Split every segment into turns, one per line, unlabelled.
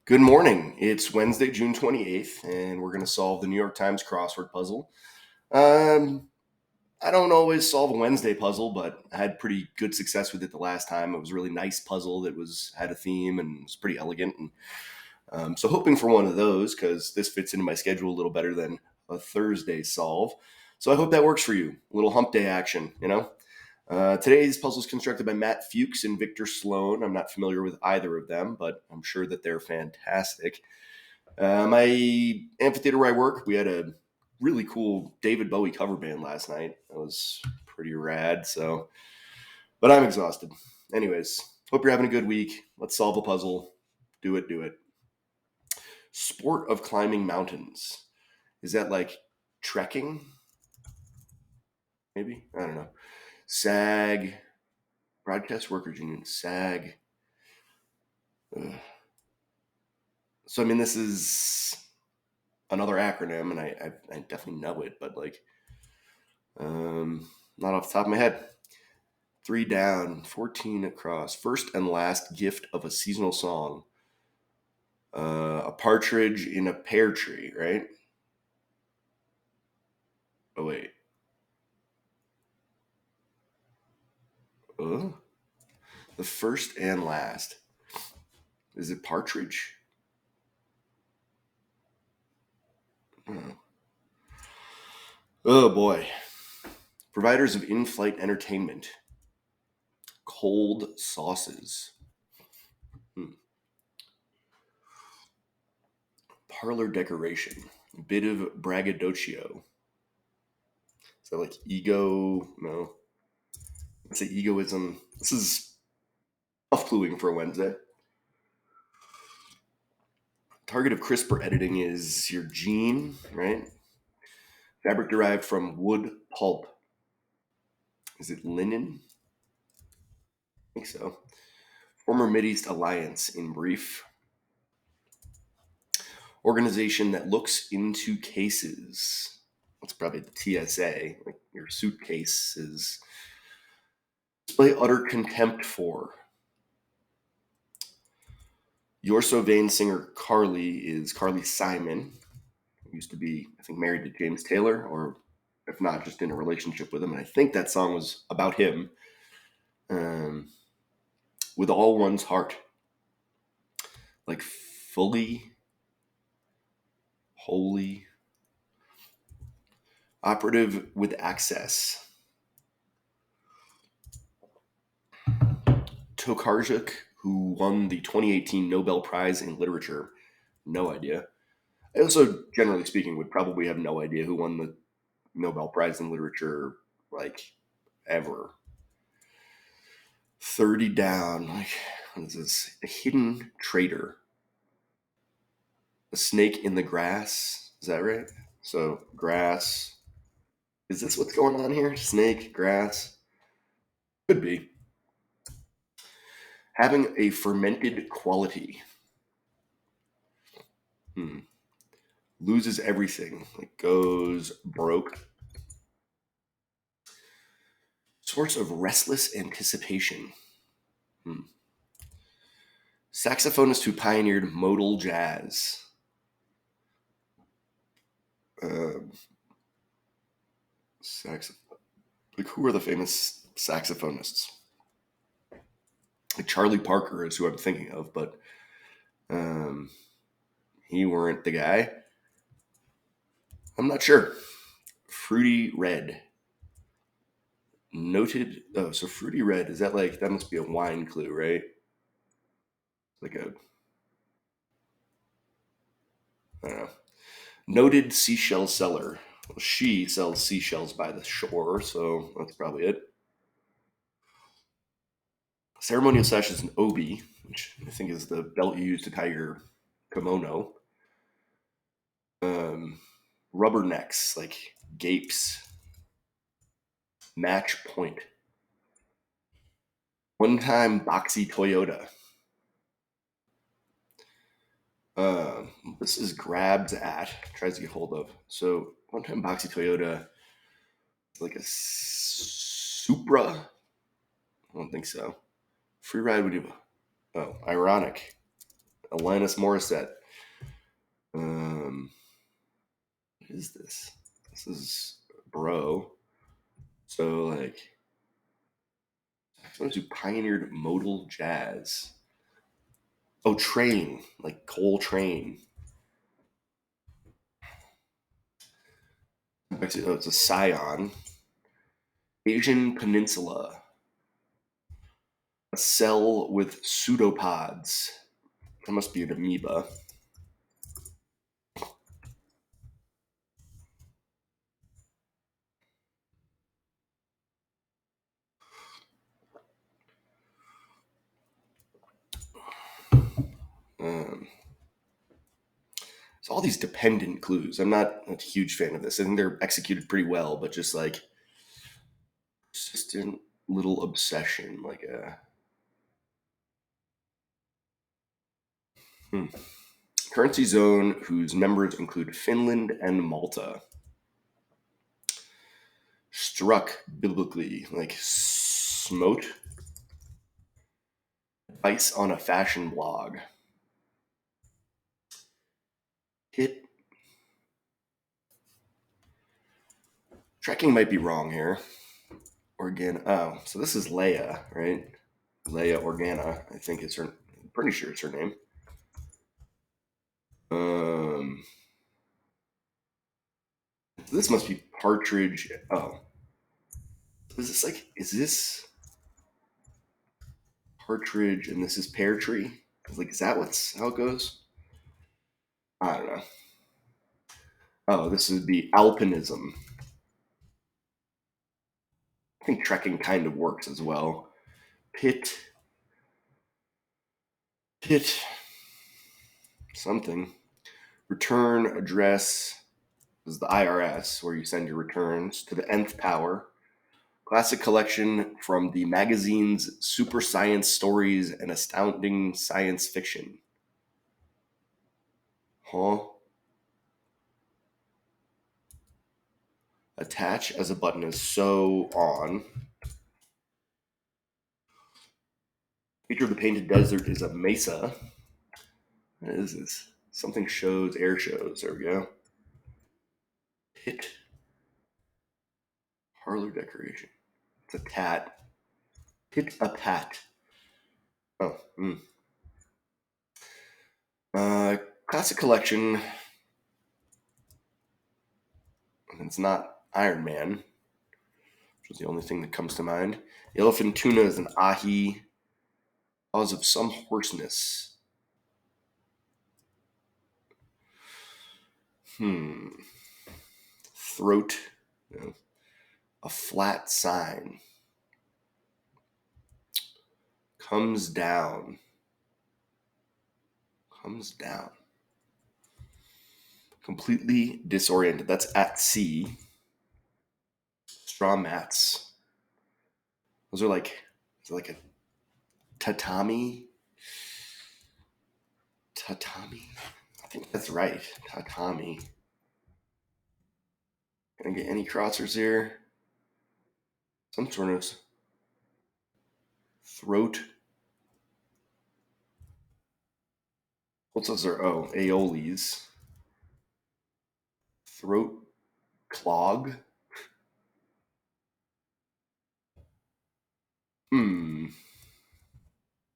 Good morning. It's Wednesday, June 28th, and we're going to solve the New York Times crossword puzzle. Um, I don't always solve a Wednesday puzzle, but I had pretty good success with it the last time. It was a really nice puzzle that had a theme and was pretty elegant. And so hoping for one of those because this fits into my schedule a little better than a Thursday solve. So I hope that works for you. A little hump day action. Today's puzzle is constructed by Matt Fuchs and Victor Sloan. I'm not familiar with either of them, but I'm sure that they're fantastic. My amphitheater where I work, we had a really cool David Bowie cover band last night. That was pretty rad. But I'm exhausted. Anyways, hope you're having a good week. Let's solve a puzzle. Do it, do it. Sport of climbing mountains. Is that like trekking? Maybe? I don't know. SAG, Broadcast Workers Union, SAG. Ugh. So, I mean, this is another acronym, and I definitely know it, but not off the top of my head. 3 down, 14 across. First and last gift of a seasonal song. A partridge in a pear tree, right? Oh, wait. Oh, the first and last. Is it partridge? Oh, oh boy. Providers of in-flight entertainment. Cold sauces. Parlor decoration. Bit of braggadocio. Is that like ego? No. Let's say egoism. This is tough cluing for a Wednesday. Target of CRISPR editing is your gene, right? Fabric derived from wood pulp. Is it linen? I think so. Former Mideast alliance in brief. Organization that looks into cases. That's probably the TSA. Like your suitcase is display utter contempt for. You're So Vain singer Carly is Carly Simon. Used to be, I think, married to James Taylor, or if not, just in a relationship with him. And I think that song was about him. Um, with all one's heart. Like fully, wholly, operative with access. Tokarczuk, who won the 2018 Nobel Prize in Literature. No idea. I also, generally speaking, would probably have no idea who won the Nobel Prize in Literature, like, ever. 30 down. Like, what is this? A hidden traitor. A snake in the grass. Is that right? So, grass. Is this what's going on here? Snake, grass? Could be. Having a fermented quality. Loses everything. Like, goes broke. Source of restless anticipation. Saxophonist who pioneered modal jazz. Like, who are the famous saxophonists? Like Charlie Parker is who I'm thinking of, but he weren't the guy. I'm not sure. Fruity Red. Noted. Oh, so Fruity Red, is that like, that must be a wine clue, right? Like a, I don't know. Noted seashell seller. Well, she sells seashells by the shore, so that's probably it. Ceremonial sash is an obi, which I think is the belt you use to tie your kimono. Rubbernecks, like gapes. Match point. One time boxy Toyota. This is grabs at, tries to get hold of. So one time boxy Toyota, like a Supra. I don't think so. Free ride would do. Oh, ironic. Alanis Morissette. What is this? This is Bro. So like, someone who pioneered modal jazz. Oh, Train, like Cole Train. Oh, it's a scion. Asian Peninsula. A cell with pseudopods. That must be an amoeba. Um, so all these dependent clues. I'm not a huge fan of this. I think they're executed pretty well, but just like persistent little obsession, like a currency zone whose members include Finland and Malta. Struck biblically, like smote. Advice on a fashion blog. Hit. Tracking might be wrong here. Oh, so this is Leia, right? Leia Organa, I think it's her. I'm pretty sure it's her name. This must be Partridge. Oh, is this Partridge and this is Pear Tree? Like, is that how it goes? I don't know. Oh, this would be alpinism. I think trekking kind of works as well. Pit something. Return address is the IRS, where you send your returns to the nth power. Classic collection from the magazine's Super Science Stories and Astounding Science Fiction. Huh? Attach as a button is so on. Feature of the Painted Desert is a mesa. What is this? Something shows, air shows. There we go. Pit. Parlor decoration. It's a tat. Pit a pat. Oh. Classic collection. And it's not Iron Man, which was the only thing that comes to mind. Elephant tuna is an ahi. Cause of some hoarseness. Throat. A flat sign. Comes down. Completely disoriented. That's at sea. Straw mats. Those are like, is it like a tatami? I think that's right. Tatami. Can I get any crossers here? Some sort of throat. What's those are? Oh, aeoles. Throat clog.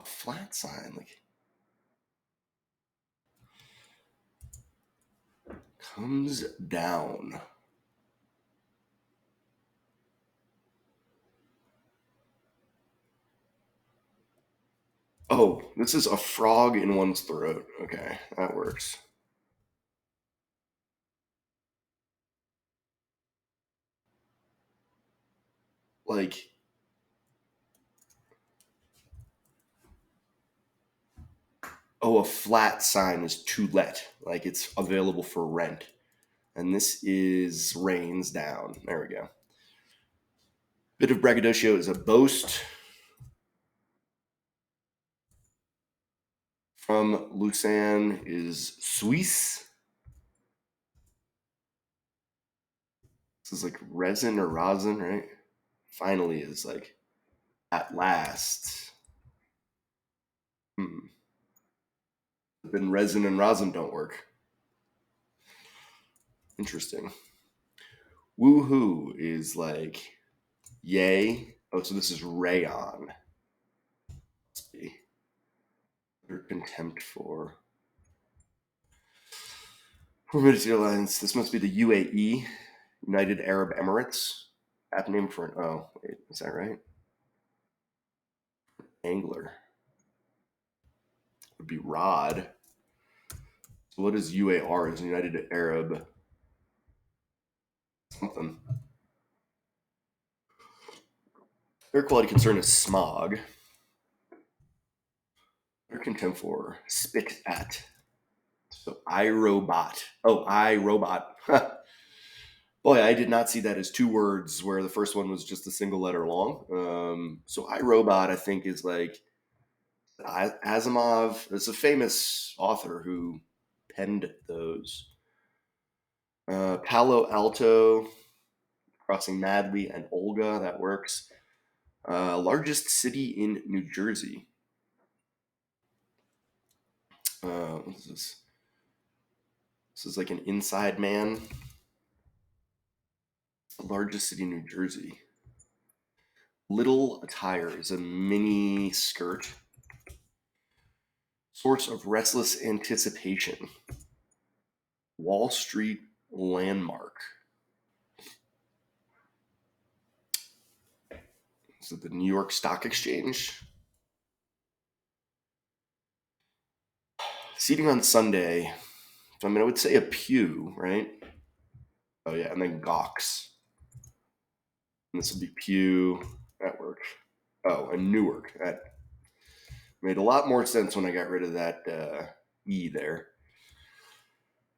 A flat sign, like comes down. Oh, this is a frog in one's throat. Okay, that works. Like, oh, a flat sign is to let, like it's available for rent. And this is rains down. There we go. Bit of braggadocio is a boast. From Lucerne is Suisse. This is like resin or rosin, right? Finally is like at last. Then resin and rosin don't work. Interesting. Woohoo is like yay. Oh, so this is rayon. Let's see. Under contempt for British Airlines. This must be the UAE, United Arab Emirates. App name for an. Oh, wait, is that right? Angler would be rod. So what is UAR? Is United Arab something? Air quality concern is smog. Under contempt for spit at. So iRobot. Oh, iRobot. Boy, I did not see that as two words where the first one was just a single letter long. So iRobot, I think, is like Asimov. It's a famous author who penned those. Palo Alto, crossing Madly and Olga. That works. Largest city in New Jersey. What is this? This is like an inside man. Largest city in New Jersey. Little attire is a mini skirt. Source of restless anticipation. Wall Street landmark. Is it the New York Stock Exchange? Seating on Sunday. I mean, I would say a pew, right? Oh, yeah, and then Gawks. And this would be pew. That works. Oh, and Newark. That made a lot more sense when I got rid of that E there.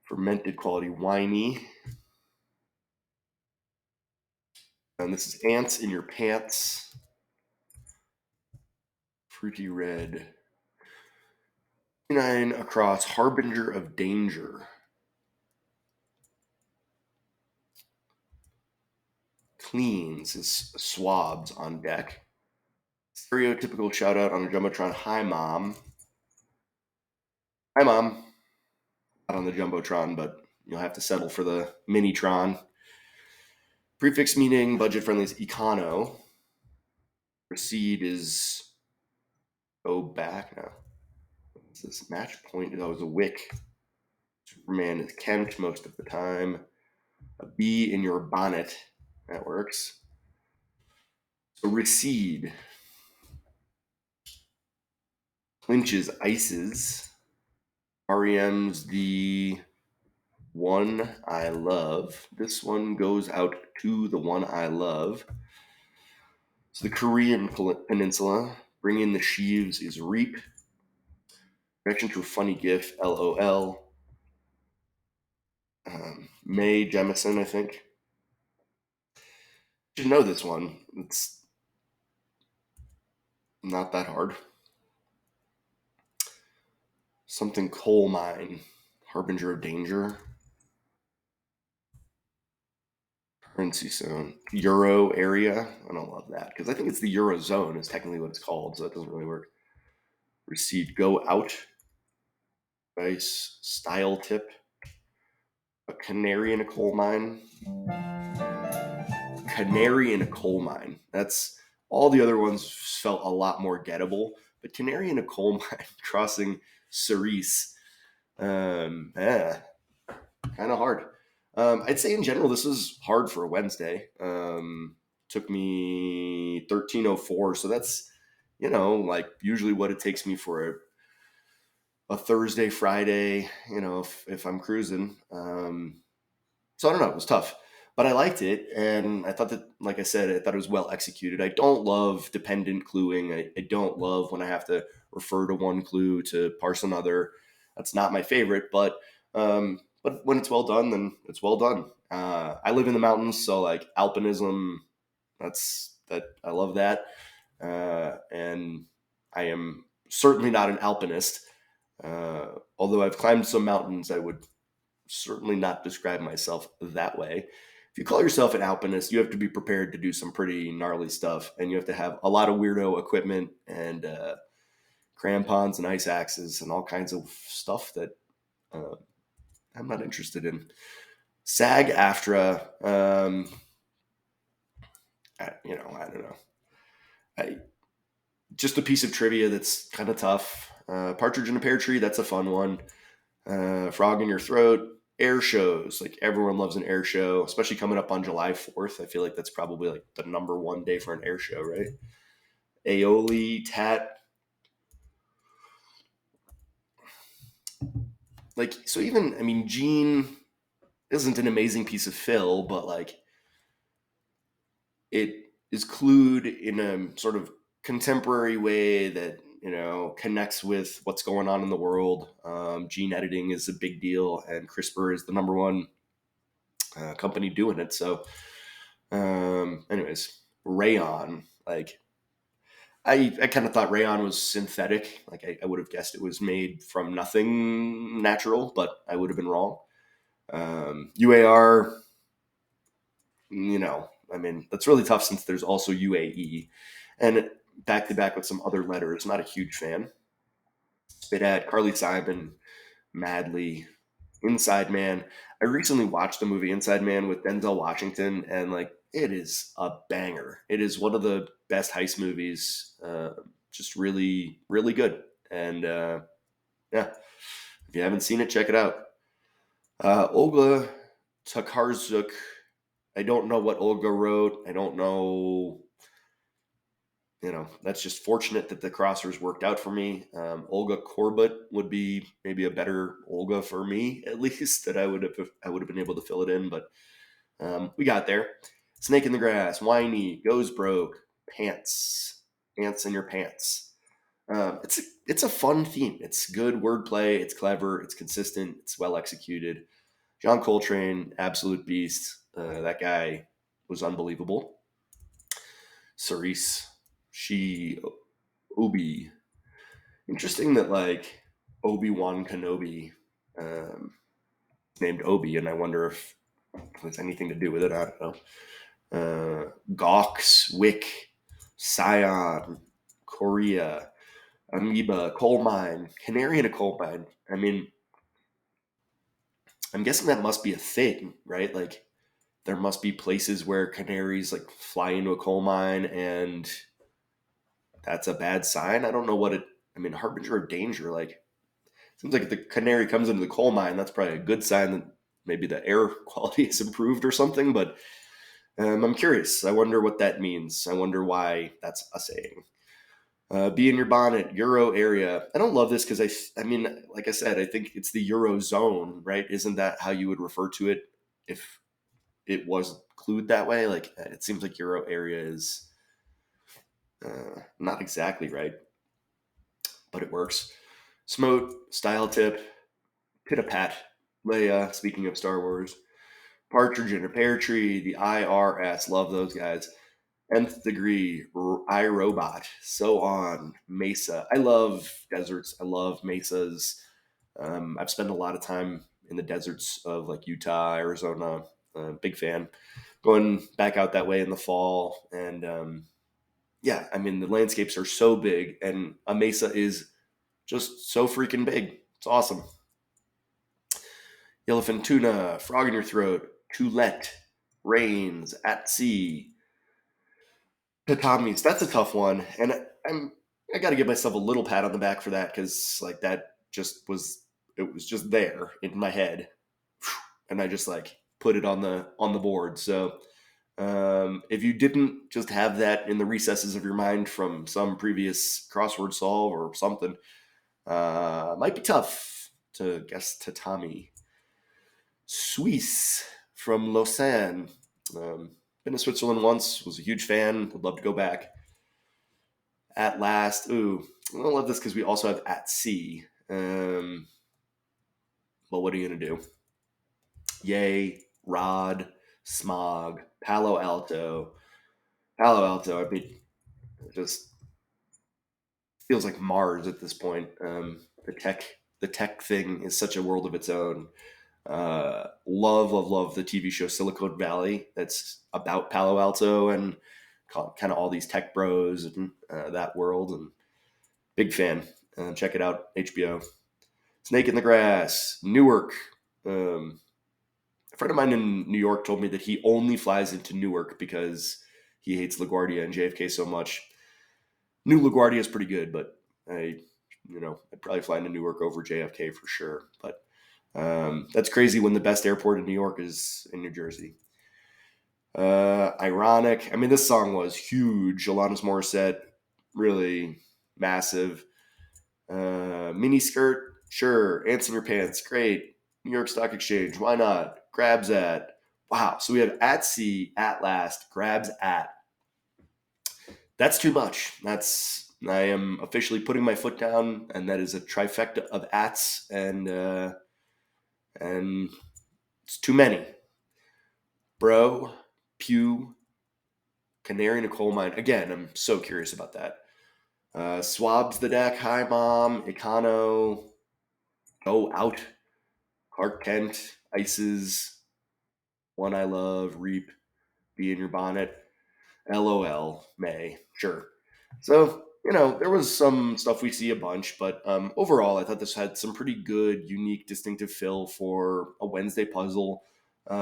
Fermented quality, winey. And this is ants in your pants. Fruity red. 9 across, harbinger of danger. Cleans is swabs on deck. Stereotypical shout out on a Jumbotron. Hi, Mom. Hi, Mom. Not on the Jumbotron, but you'll have to settle for the Minitron. Prefix meaning budget friendly is econo. Proceed is go back now. What's this? Match point? That was a wick. Superman is Kent most of the time. A bee in your bonnet. That works. So recede. Clinches ices. REM's the one I love. This one goes out to the one I love. So the Korean Peninsula. Bring in the sheaves is reap. Reaction to a funny gif. LOL. Mae Jemison, I think. You should know this one. It's not that hard. Something coal mine. Harbinger of danger. Currency zone. Euro area. I don't love that because I think it's the Eurozone is technically what it's called, so that doesn't really work. Recede. Go out. Nice. Style tip. A canary in a coal mine. Canary in a coal mine. That's all the other ones felt a lot more gettable, but canary in a coal mine crossing Cerise. Kind of hard. I'd say in general, this was hard for a Wednesday. Took me 13:04, so that's like usually what it takes me for a Thursday, Friday. If I'm cruising. So I don't know. It was tough, but I liked it, and I thought that, like I said, I thought it was well executed. I don't love dependent cluing. I don't love when I have to refer to one clue to parse another. That's not my favorite, but when it's well done, then it's well done. I live in the mountains, so like alpinism, that I love that, and I am certainly not an alpinist. Although I've climbed some mountains, I would certainly not describe myself that way. If you call yourself an alpinist, you have to be prepared to do some pretty gnarly stuff, and you have to have a lot of weirdo equipment and crampons and ice axes and all kinds of stuff that uh, I'm not interested in. SAG-AFTRA, I don't know. I, just a piece of trivia that's kind of tough. Partridge in a Pear Tree, that's a fun one. Frog in Your Throat, air shows. Like everyone loves an air show, especially coming up on July 4th. I feel like that's probably like the number one day for an air show, right? Aioli, tat. Like, so even, I mean, Gene isn't an amazing piece of fill, but like it is clued in a sort of contemporary way that connects with what's going on in the world. Gene editing is a big deal, and CRISPR is the number one company doing it. So, anyways, rayon. Like, I kind of thought rayon was synthetic. Like, I would have guessed it was made from nothing natural, but I would have been wrong. UAR, I mean, that's really tough since there's also UAE. And back to back with some other letters, not a huge fan. Spit at Carly Simon, Madly, Inside Man. I recently watched the movie Inside Man with Denzel Washington, and like it is a banger. It is one of the best heist movies. Just really, really good. And yeah, if you haven't seen it, check it out. Olga Tokarzuk. I don't know what Olga wrote. I don't know. That's just fortunate that the crossers worked out for me. Olga Korbut would be maybe a better Olga for me, at least, that I would have been able to fill it in, but we got there. Snake in the Grass, Whiny, Goes Broke, Pants, Ants in Your Pants. It's a fun theme. It's good wordplay. It's clever. It's consistent. It's well executed. John Coltrane, absolute beast. That guy was unbelievable. Cerise, she, Obi. Interesting that like Obi-Wan Kenobi named Obi, and I wonder if there's anything to do with it. I don't know. Gawks, Wick, Scion, Korea, Amoeba, Coal Mine, Canary in a Coal Mine. I mean, I'm guessing that must be a thing, right? Like there must be places where canaries like fly into a coal mine and that's a bad sign. I don't know what it, I mean, harbinger of danger. Like, seems like if the canary comes into the coal mine, that's probably a good sign that maybe the air quality is improved or something. But I'm curious. I wonder what that means. I wonder why that's a saying. Be in your bonnet, Euro area. I don't love this because I mean, like I said, I think it's the Eurozone, right? Isn't that how you would refer to it if it was clued that way? Like, it seems like Euro area is not exactly right, but it works. Smote, Style Tip, Pit-a-Pat, Leia, speaking of Star Wars, Partridge in a Pear Tree, the IRS, love those guys. Nth Degree, iRobot, so on, Mesa. I love deserts. I love mesas. I've spent a lot of time in the deserts of like Utah, Arizona. Big fan. Going back out that way in the fall. And yeah, I mean, the landscapes are so big, and a mesa is just so freaking big. It's awesome. Yellowfin Tuna, Frog in Your Throat, Toulette, Rains, At Sea, Tatamis. That's a tough one, and I got to give myself a little pat on the back for that because like that just was it was just there in my head, and I just like put it on the board. So if you didn't just have that in the recesses of your mind from some previous crossword solve or something, might be tough to guess Tatami. Suisse from Lausanne. Been to Switzerland once, was a huge fan, would love to go back. At Last, ooh, I don't love this because we also have At Sea. Well, what are you going to do? Yay, Rod, Smog, Palo Alto. Palo Alto, I mean, it just feels like Mars at this point. The tech thing is such a world of its own. Love the TV show Silicon Valley. That's about Palo Alto and kind of all these tech bros and that world. And big fan. Check it out, HBO. Snake in the Grass, Newark. A friend of mine in New York told me that he only flies into Newark because he hates LaGuardia and JFK so much. New LaGuardia is pretty good, but I'd probably fly into Newark over JFK for sure. But that's crazy when the best airport in New York is in New Jersey. Ironic. I mean, this song was huge. Alanis Morissette, really massive. Mini skirt, sure. Ants in your pants, great. New York Stock Exchange, why not? Grabs at. Wow. So we have at sea, at last, grabs at. That's too much. I am officially putting my foot down, and that is a trifecta of ats, and it's too many. Bro, pew, canary in a coal mine. Again, I'm so curious about that. Swabs the deck. Hi, mom. Econo. Go out. Clark Kent. Ices. One I love. Reap. Be in your bonnet. LOL. May. Sure. So, there was some stuff we see a bunch, but overall, I thought this had some pretty good, unique, distinctive fill for a Wednesday puzzle. I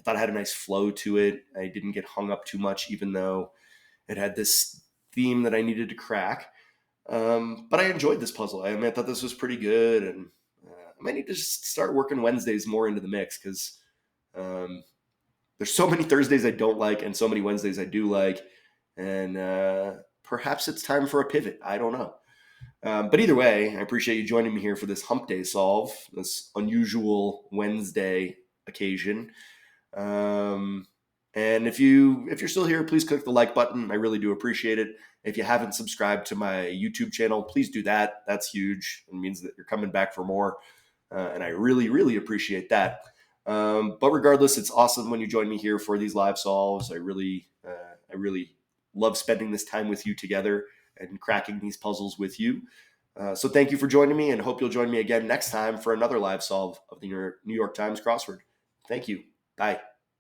thought it had a nice flow to it. I didn't get hung up too much, even though it had this theme that I needed to crack. But I enjoyed this puzzle. I mean, I thought this was pretty good, and I might need to just start working Wednesdays more into the mix because there's so many Thursdays I don't like and so many Wednesdays I do like, and perhaps it's time for a pivot. I don't know. But either way, I appreciate you joining me here for this Hump Day solve, this unusual Wednesday occasion. And if you're still here, please click the like button. I really do appreciate it. If you haven't subscribed to my YouTube channel, please do that. That's huge. It means that you're coming back for more, and I really, really appreciate that. But regardless, it's awesome when you join me here for these live solves. I really love spending this time with you together and cracking these puzzles with you. So thank you for joining me, and hope you'll join me again next time for another live solve of the New York Times crossword. Thank you. Bye.